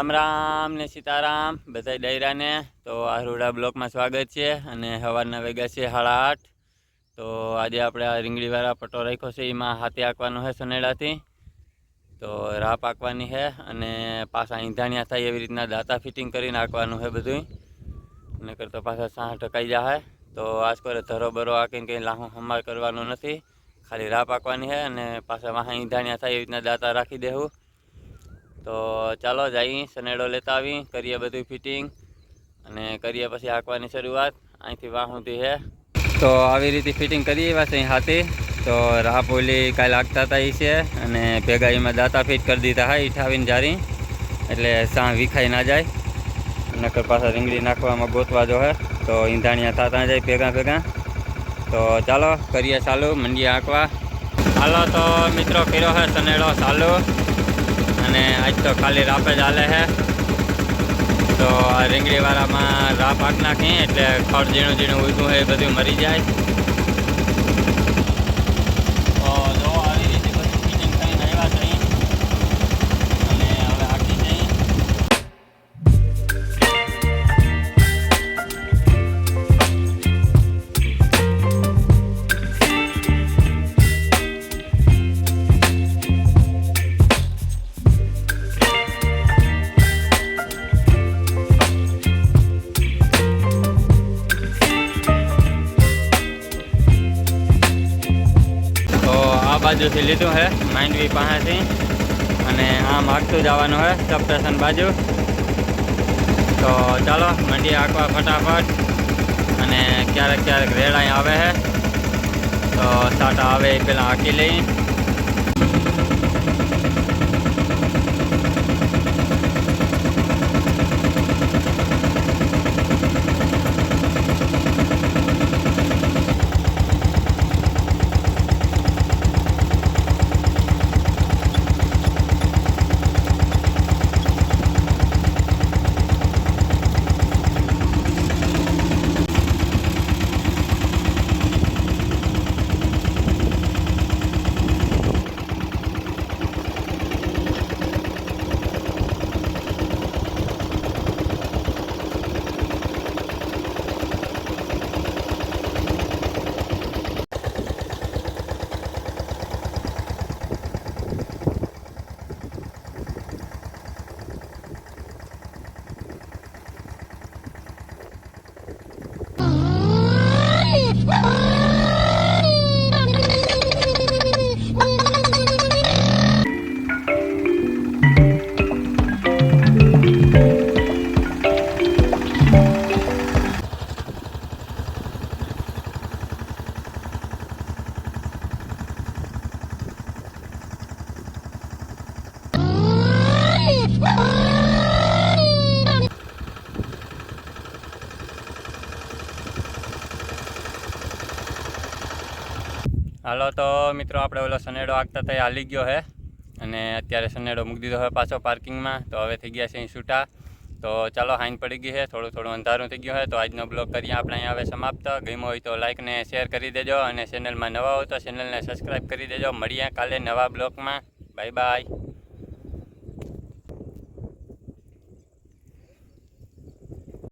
રામ રામ ને સીતારામ બધા ડાયરાને તો આ રૂડા બ્લોકમાં સ્વાગત છે અને સવારના વાગ્યા છે 8:30 તો આજે આપણે આ રીંગણીવાળા પટ્ટો રાખ્યો છે એમાં હાથે આંકવાનો છે સનેડાથી તો રાહ પાકવાની છે અને પાછા ઈંધાણિયા થાય એવી રીતના દાંતા ફિટિંગ કરીને આંકવાનું છે બધું નકર તો પાછા સાહ ઢકાઈ જાય તો આજ પર ધરો બરો આંકીને કંઈ લાહું હમાર કરવાનું નથી ખાલી રાહ પાકવાની છે અને પાછા વાહ ઈંધાણિયા થાય એવી રીતના દાંતા રાખી દેવું તો ચાલો જઈ સનેડો લેતા આવી કરીએ બધું ફિટિંગ અને કરીએ પછી આંકવાની શરૂઆત અહીંથી વાહ સુધી છે તો આવી રીતે ફિટિંગ કરીએ એવા છે હાથે તો રાહ પોલી કાલે આગતા હતા એ છે અને ભેગા એમાં દાંતા ફિટ કરી દીધા હા ઈઠાવીને જારી એટલે સાહ વિખાઈ ના જાય નકર પાછા રીંગણી નાખવામાં ગોતવા જો હે તો ઈંધાણિયા થતા જાય ભેગા ભેગા તો ચાલો કરીએ ચાલુ મંડીએ આંકવા હાલો તો મિત્રો કર્યો છે સનેડો ચાલુ અને આજ તો ખાલી રાપ જ હાલે છે તો આ રીંગણીવાળામાં રાપ આંક નાખી એટલે ખડ ઝીણું ઝીણું ઉભું હોય એ બધું મરી જાય તો જો આવી રીતે બધું ફિટિંગ થઈને આવ્યા છે અને હવે આંકી જઈએ बाजू लीधु है माइंडवी पासेथी अने आम आगतुं जवानुं है सब स्टेशन बाजू तो चलो मंडी आंकवा फटाफट अने क्यारेक क्यारेक रेड़ाई आवे है तो साटा आवे ए पहेला आंकी लई हालो तो मित्रों आपणे ओलो सनेडो आंकता था हाली गयो है अने अत्यारे सनेडो मूकी दीधो है पाछो पार्किंग में तो हवे थई गया छे छूटा तो चलो हाइन पड़ी गई है थोड़ुं थोड़ुं अंधारुं थई गयुं है तो आजनो ब्लॉग करीए आपणे अहींया हवे समाप्त गम्यो होय तो लाइक ने शेर करी देजो अने चेनल में नवा हो तो चेनल ने सब्सक्राइब करी देजो मळीए काले नवा ब्लॉग में बाय बाय।